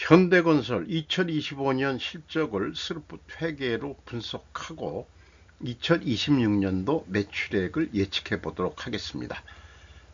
현대건설 2025년 실적을 스르풋 회계로 분석하고 2026년도 매출액을 예측해 보도록 하겠습니다.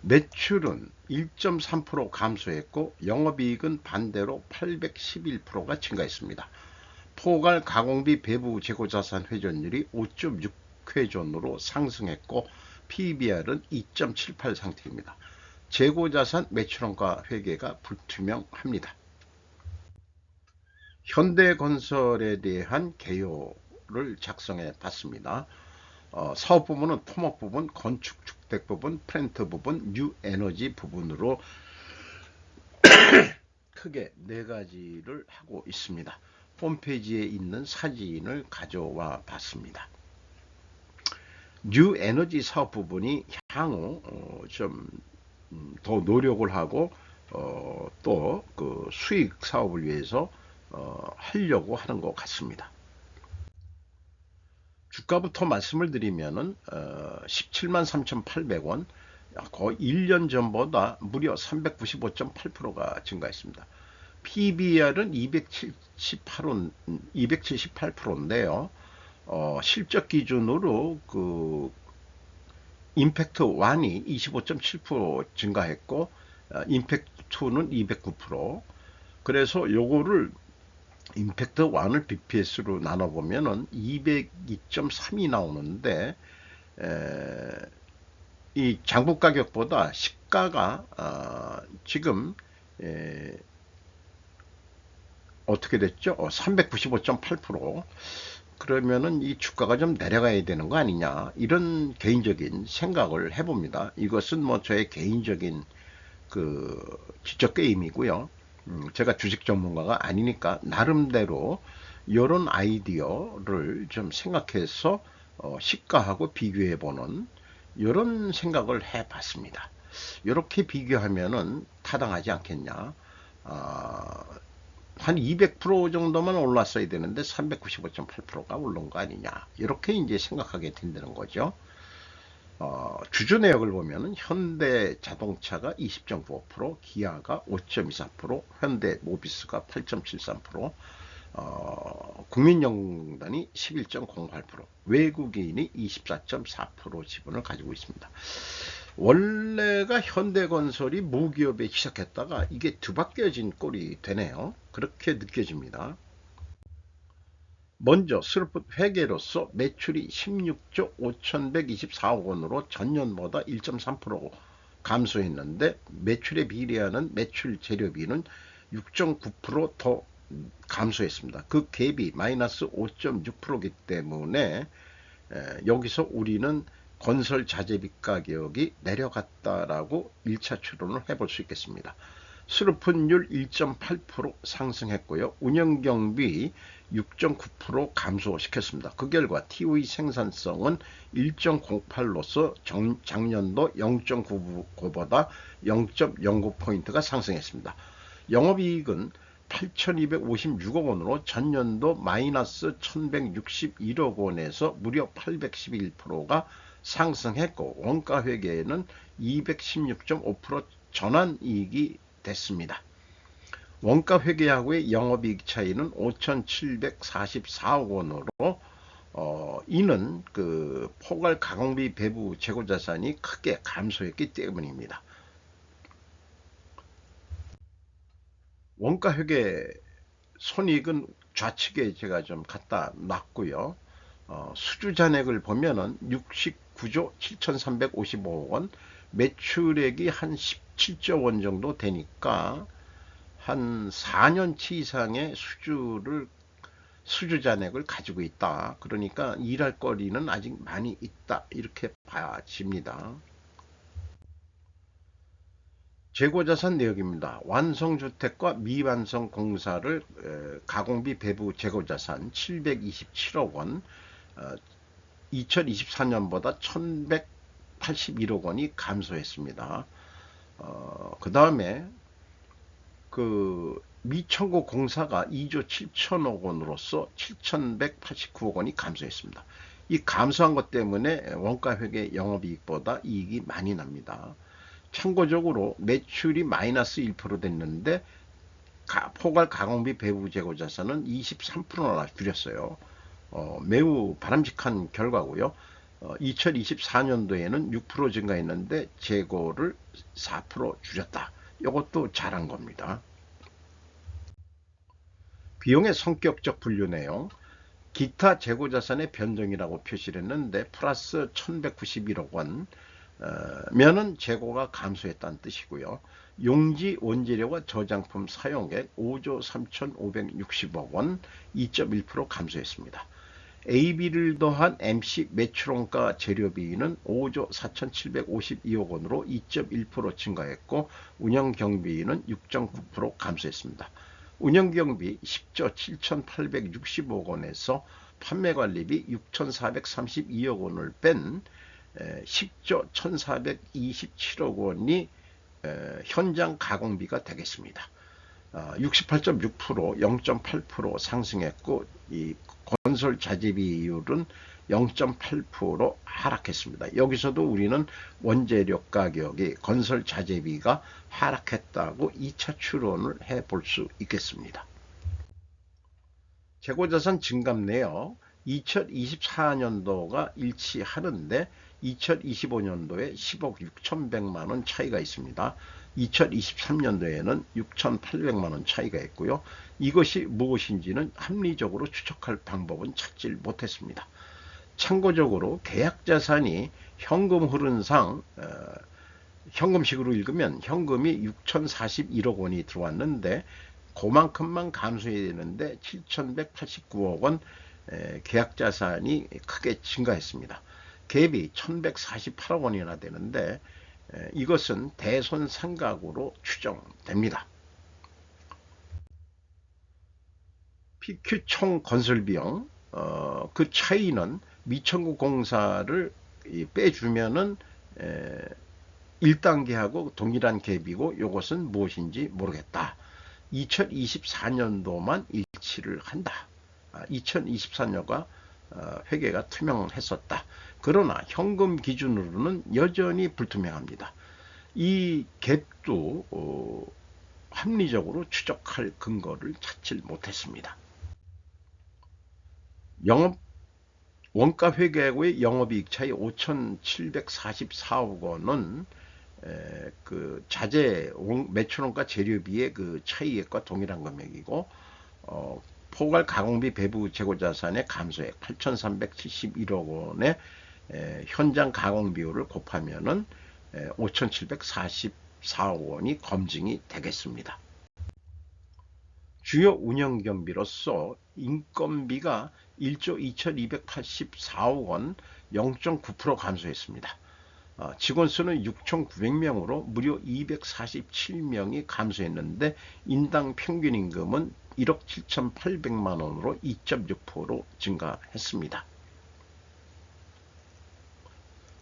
매출은 1.3% 감소했고 영업이익은 반대로 811%가 증가했습니다. 포괄 가공비 배부 재고자산 회전율이 5.6회전으로 상승했고 PBR은 2.78 상태입니다. 재고자산 매출원가 회계가 불투명합니다. 현대건설에 대한 개요를 작성해 봤습니다. 사업 부분은 토목 부분, 건축 주택 부분, 플랜트 부분, 뉴 에너지 부분으로 크게 네 가지를 하고 있습니다. 홈페이지에 있는 사진을 가져와 봤습니다. 뉴 에너지 사업 부분이 향후 좀 더 노력을 하고 또 그 수익 사업을 위해서 하려고 하는 것 같습니다. 주가부터 말씀을 드리면은 17만 3,800원, 거의 1년 전보다 무려 395.8%가 증가했습니다. PBR은 278%인데요. 실적 기준으로 그 임팩트 1이 25.7% 증가했고 임팩트 2는 209%. 그래서 요거를 임팩트 1을 BPS로 나눠보면은 202.3이 나오는데 이 장부 가격보다 시가가 지금 어떻게 됐죠? 395.8%. 그러면은 이 주가가 좀 내려가야 되는 거 아니냐, 이런 개인적인 생각을 해봅니다. 이것은 뭐 저의 개인적인 그 지적 게임이고요. 제가 주식 전문가가 아니니까 나름대로 이런 아이디어를 좀 생각해서 시가하고 비교해보는 이런 생각을 해봤습니다. 이렇게 비교하면은 타당하지 않겠냐. 한 200% 정도만 올랐어야 되는데 395.8%가 오른 거 아니냐, 이렇게 이제 생각하게 된다는 거죠. 주주 내역을 보면은 현대 자동차가 20.95%, 기아가 5.24%, 현대 모비스가 8.73%, 국민연금단이 11.08%, 외국인이 24.4% 지분을 가지고 있습니다. 원래가 현대건설이 모기업에 시작했다가 이게 뒤바뀌어진 꼴이 되네요. 그렇게 느껴집니다. 먼저 스르풋 회계로서 매출이 16조 5,124억 원으로 전년보다 1.3% 감소했는데 매출에 비례하는 매출 재료비는 6.9%더 감소했습니다. 그 갭이 마이너스 5.6%이기 때문에 여기서 우리는 건설 자재비 가격이 내려갔다라고 1차 추론을 해볼 수 있겠습니다. 수르풋율 1.8% 상승했고요. 운영경비 6.9% 감소시켰습니다. 그 결과 TOE 생산성은 1.08로서 작년도 0.99보다 0.09포인트가 상승했습니다. 영업이익은 8,256억 원으로 전년도 마이너스 1,161억 원에서 무려 811%가 상승했고 원가회계에는 216.5% 전환이익이 됐습니다. 원가회계하고의 영업이익 차이는 5,744억 원으로 이는 그 포괄 가공비 배부 재고자산이 크게 감소했기 때문입니다. 원가회계 손익은 좌측에 제가 좀 갖다 놨고요. 수주잔액을 보면은 69조 7,355억 원, 매출액이 한 17조 원 정도 되니까 한 4년치 이상의 수주잔액을 가지고 있다. 그러니까 일할 거리는 아직 많이 있다, 이렇게 봐집니다. 재고자산 내역입니다. 완성주택과 미완성 공사를 가공비 배부 재고자산 727억 원, 2024년보다 1181억 원이 감소했습니다. 그 다음에 그 미청구 공사가 2조 7천억 원으로서 7,189억 원이 감소했습니다. 이 감소한 것 때문에 원가회계 영업이익보다 이익이 많이 납니다. 참고적으로 매출이 마이너스 1% 됐는데 포괄 가공비 배부 재고 자산은 23%나 줄였어요. 매우 바람직한 결과고요. 2024년도에는 6% 증가했는데 재고를 4% 줄였다. 이것도 잘한 겁니다. 비용의 성격적 분류 내용, 기타 재고자산의 변동이라고 표시를 했는데 플러스 1191억 원 면은 재고가 감소했다는 뜻이고요. 용지 원재료와 저장품 사용액 5조 3,560억 원 2.1% 감소했습니다. AB를 더한 MC 매출원가 재료비는 5조 4,752억 원으로 2.1% 증가했고 운영경비는 6.9% 감소했습니다. 운영경비 10조 7,860억 원에서 판매관리비 6,432억 원을 뺀 10조 1,427억 원이 현장 가공비가 되겠습니다. 68.6% 0.8% 상승했고 이 건설 자재비율은 0.8% 하락했습니다. 여기서도 우리는 원재료 가격이 건설 자재비가 하락했다고 2차 추론을 해볼 수 있겠습니다. 재고자산 증감 내역 2024년도가 일치하는데 2025년도에 10억 6,100만원 차이가 있습니다. 2023년도에는 6,800만원 차이가 있고요. 이것이 무엇인지는 합리적으로 추측할 방법은 찾지 못했습니다. 참고적으로 계약자산이 현금 흐름상 현금식으로 읽으면 현금이 6,041억 원이 들어왔는데 그만큼만 감소해야 되는데 7,189억 원 계약자산이 크게 증가했습니다. 갭이 1,148억 원이나 되는데 이것은 대손상각으로 추정됩니다. PQ 총 건설비용 그 차이는 미천구 공사를 빼주면은 1단계하고 동일한 갭이고 이것은 무엇인지 모르겠다. 2024년도만 일치를 한다. 2024년과 회계가 투명했었다. 그러나 현금 기준으로는 여전히 불투명합니다. 이 갭도 합리적으로 추적할 근거를 찾지 못했습니다. 원가 회계하고의 영업이익 차이 5,744억 원은 그 자재 매출원가 재료비의 그 차이액과 동일한 금액이고 포괄 가공비 배부 재고자산의 감소액 8,371억 원의 현장 가공 비율을 곱하면은 5,744억 원이 검증이 되겠습니다. 주요 운영 경비로서 인건비가 1조 2,284억 원 0.9% 감소했습니다. 직원 수는 6,900명으로 무려 247명이 감소했는데 인당 평균 임금은 1억 7,800만 원으로 2.6% 증가했습니다.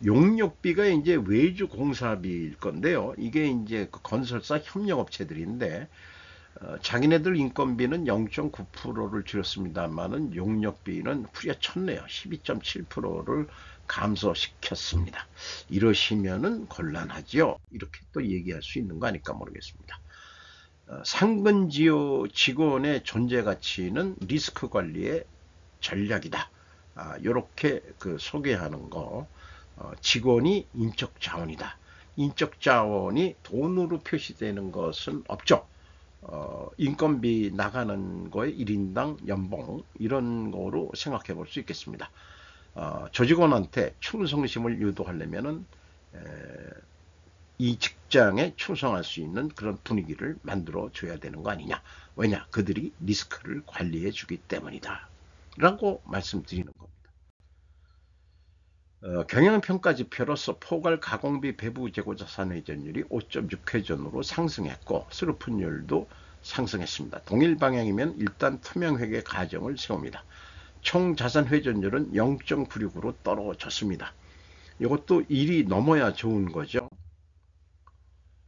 용역비가 이제 외주 공사비일 건데요. 이게 이제 그 건설사 협력업체들인데 자기네들 인건비는 0.9%를 줄였습니다만은 용역비는 후려쳤네요. 12.7%를 감소시켰습니다. 이러시면은 곤란하죠. 이렇게 또 얘기할 수 있는 거 아닐까 모르겠습니다. 상근지효 직원의 존재 가치는 리스크 관리의 전략이다. 이렇게 그 소개하는 거. 직원이 인적 자원이다. 인적 자원이 돈으로 표시되는 것은 없죠. 인건비 나가는 거에 1인당 연봉 이런 거로 생각해 볼 수 있겠습니다. 저 직원한테 충성심을 유도하려면은 이 직장에 충성할 수 있는 그런 분위기를 만들어 줘야 되는 거 아니냐. 왜냐? 그들이 리스크를 관리해 주기 때문이다. 라고 말씀드리는 겁니다. 경영평가지표로서 포괄 가공비 배부 재고자산 회전율이 5.6회전으로 상승했고 스루픈율도 상승했습니다. 동일 방향이면 일단 투명회계 가정을 세웁니다. 총 자산 회전율은 0.96으로 떨어졌습니다. 이것도 1이 넘어야 좋은 거죠.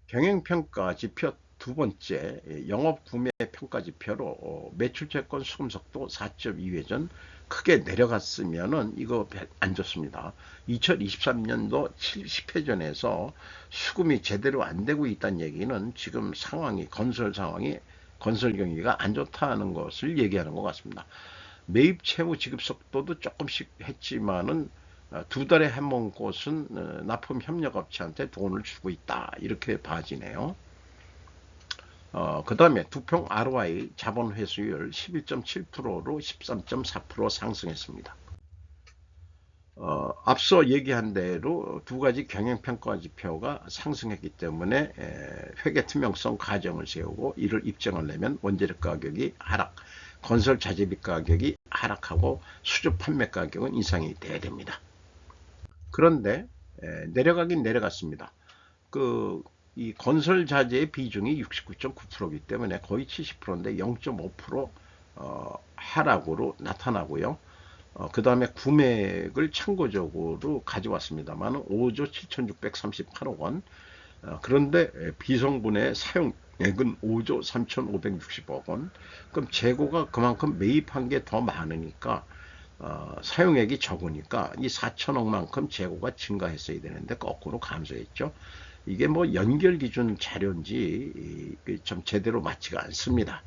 경영평가 지표 두 번째 영업구매 평가지표로 매출채권 수금속도 4.2회전 크게 내려갔으면은 이거 안 좋습니다. 2023년도 70회전에서 수금이 제대로 안 되고 있다는 얘기는 지금 상황이 건설 상황이 건설 경기가 안 좋다는 것을 얘기하는 것 같습니다. 매입 채무 지급 속도도 조금씩 했지만은 두 달에 한 번 곳은 납품 협력업체한테 돈을 주고 있다, 이렇게 봐지네요. 그 다음에 두평 ROI 자본 회수율 11.7%로 13.4% 상승했습니다. 앞서 얘기한 대로 두 가지 경영평가 지표가 상승했기 때문에 회계 투명성 과정을 세우고 이를 입증하려면 원재료 가격이 하락, 건설 자재비 가격이 하락하고 수주 판매 가격은 인상이 돼야 됩니다. 그런데 내려가긴 내려갔습니다. 이 건설 자재의 비중이 69.9%이기 때문에 거의 70%인데 0.5% 하락으로 나타나고요. 그 다음에 구매액을 참고적으로 가져왔습니다만 5조 7,638억 원. 그런데 비성분의 사용액은 5조 3,560억 원. 그럼 재고가 그만큼 매입한 게 더 많으니까 사용액이 적으니까 이 4천억만큼 재고가 증가했어야 되는데 거꾸로 감소했죠. 이게 뭐 연결 기준 자료인지 좀 제대로 맞지가 않습니다.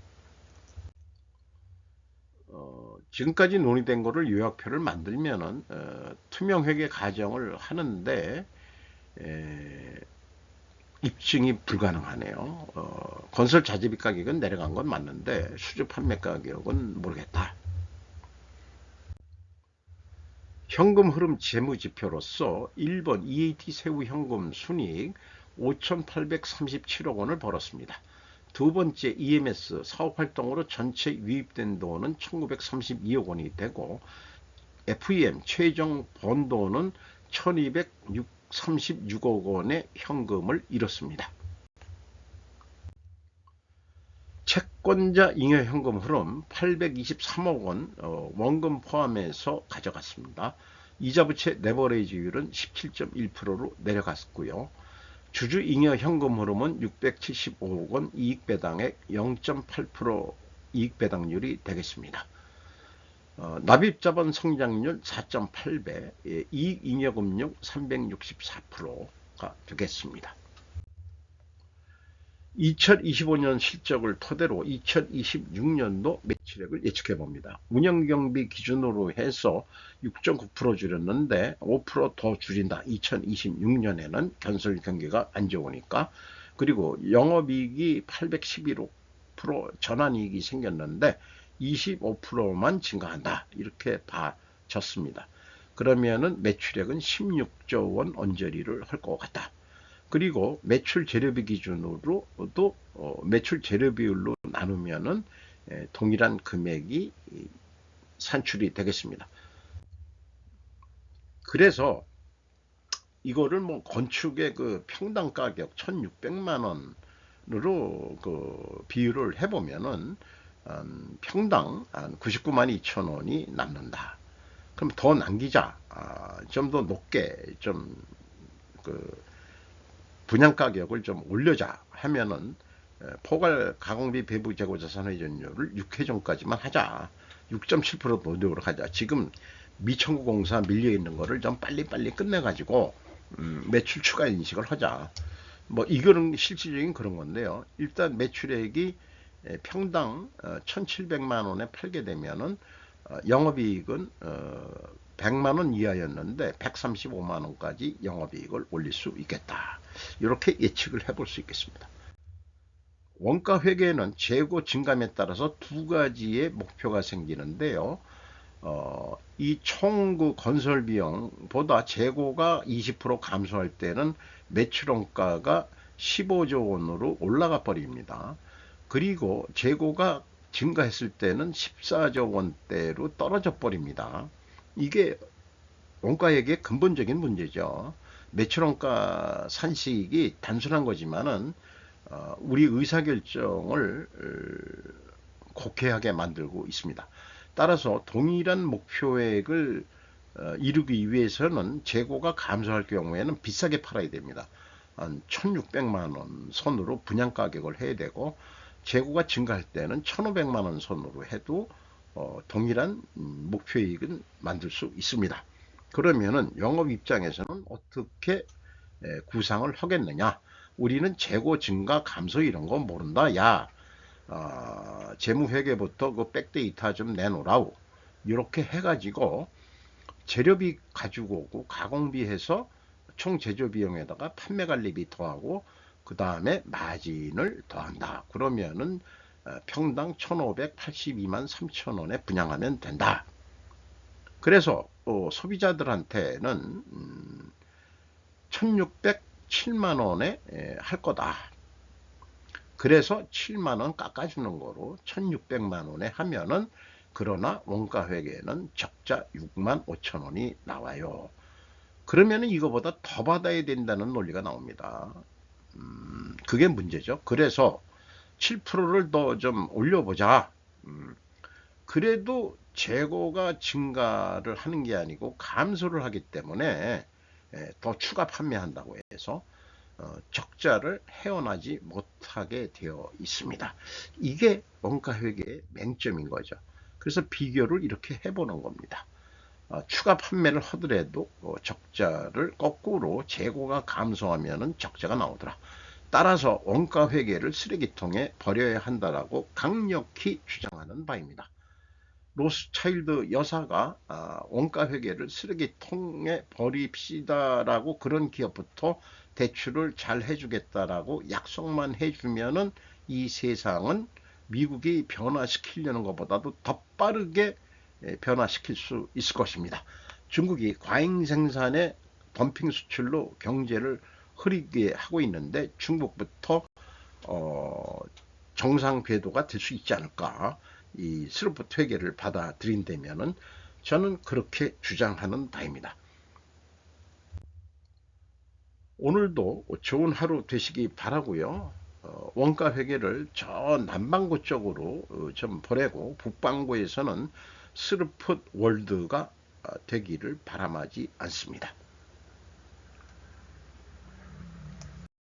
지금까지 논의된 거를 요약표를 만들면은 투명 회계 가정을 하는데 입증이 불가능하네요. 건설 자재비 가격은 내려간 건 맞는데 수주 판매 가격은 모르겠다. 현금 흐름 재무지표로서 1번 EAT 세후 현금 순이익 5,837억 원을 벌었습니다. 두 번째 EMS 사업활동으로 전체 유입된 돈은 1,932억 원이 되고 FEM 최종 번 돈은 1,236억 원의 현금을 잃었습니다. 채권자 잉여 현금 흐름 823억 원 원금 포함해서 가져갔습니다. 이자 부채 레버리지율은 17.1%로 내려갔고요. 주주 잉여 현금 흐름은 675억 원, 이익 배당액 0.8% 이익 배당률이 되겠습니다. 납입 자본 성장률 4.8배, 이익 잉여금융 364%가 되겠습니다. 2025년 실적을 토대로 2026년도 매출액을 예측해 봅니다. 운영경비 기준으로 해서 6.9% 줄였는데 5% 더 줄인다. 2026년에는 건설 경기가 안 좋으니까. 그리고 영업이익이 811% 전환이익이 생겼는데 25%만 증가한다. 이렇게 봐졌습니다. 그러면은 매출액은 16조 원 언저리를 할 것 같다. 그리고 매출 재료비 기준으로도 매출 재료비율로 나누면은 동일한 금액이 산출이 되겠습니다. 그래서 이거를 뭐 건축의 그 평당 가격 1,600만 원으로 그 비율을 해보면은 평당 한 99만 2천 원이 남는다. 그럼 더 남기자. 좀 더 높게 그 분양 가격을 좀 올려자 하면은 포괄 가공비 배부 재고 자산 회전율을 6회전까지만 하자. 6.7% 노력을 하자. 지금 미청구 공사 밀려 있는 거를 좀 빨리빨리 끝내 가지고 매출 추가 인식을 하자. 뭐 이거는 실질적인 그런 건데요. 일단 매출액이 평당 1,700만 원에 팔게 되면은 영업이익은 100만 원 이하였는데 135만 원까지 영업이익을 올릴 수 있겠다. 이렇게 예측을 해볼 수 있겠습니다. 원가 회계에는 재고 증감에 따라서 두 가지의 목표가 생기는데요. 이 총 그 건설 비용보다 재고가 20% 감소할 때는 매출 원가가 15조 원으로 올라가 버립니다. 그리고 재고가 증가했을 때는 14조 원대로 떨어져 버립니다. 이게 원가회계의 근본적인 문제죠. 매출원가 산식이 단순한 거지만은 우리 의사결정을 곡해하게 만들고 있습니다. 따라서 동일한 목표액을 이루기 위해서는 재고가 감소할 경우에는 비싸게 팔아야 됩니다. 한 1,600만 원 선으로 분양가격을 해야 되고 재고가 증가할 때는 1,500만 원 선으로 해도 동일한 목표이익은 만들 수 있습니다. 그러면은 영업 입장에서는 어떻게 구상을 하겠느냐? 우리는 재고 증가 감소 이런 거 모른다. 야, 재무회계부터 그 백데이터 좀 내놓으라고 이렇게 해가지고 재료비 가지고 오고 가공비 해서 총 제조 비용에다가 판매관리비 더하고 그 다음에 마진을 더한다. 그러면은 평당 1,582만 3천원에 분양하면 된다. 그래서 소비자들한테는 1,607만원에 할 거다. 그래서 7만원 깎아주는 거로 1,600만원에 하면은, 그러나 원가회계에는 적자 6만 5천원이 나와요. 그러면은 이거보다 더 받아야 된다는 논리가 나옵니다. 그게 문제죠. 그래서 7%를 더 좀 올려보자. 그래도 재고가 증가를 하는 게 아니고 감소를 하기 때문에 더 추가 판매한다고 해서 적자를 헤어나지 못하게 되어 있습니다. 이게 원가회계의 맹점인 거죠. 그래서 비교를 이렇게 해보는 겁니다. 추가 판매를 하더라도 적자를 거꾸로 재고가 감소하면 적자가 나오더라. 따라서 원가회계를 쓰레기통에 버려야 한다라고 강력히 주장하는 바입니다. 로스차일드 여사가 원가회계를 쓰레기통에 버립시다라고 그런 기업부터 대출을 잘 해주겠다라고 약속만 해주면은 이 세상은 미국이 변화시키려는 것보다도 더 빠르게 변화시킬 수 있을 것입니다. 중국이 과잉 생산의 덤핑 수출로 경제를 흐리게 하고 있는데 중국부터 정상 궤도가 될 수 있지 않을까. 이 스루프트 회계를 받아들인다면은 저는 그렇게 주장하는 바입니다. 오늘도 좋은 하루 되시기 바라고요. 원가 회계를 저 남반구 쪽으로 좀 보내고 북반구에서는 스루프트 월드가 되기를 바람하지 않습니다.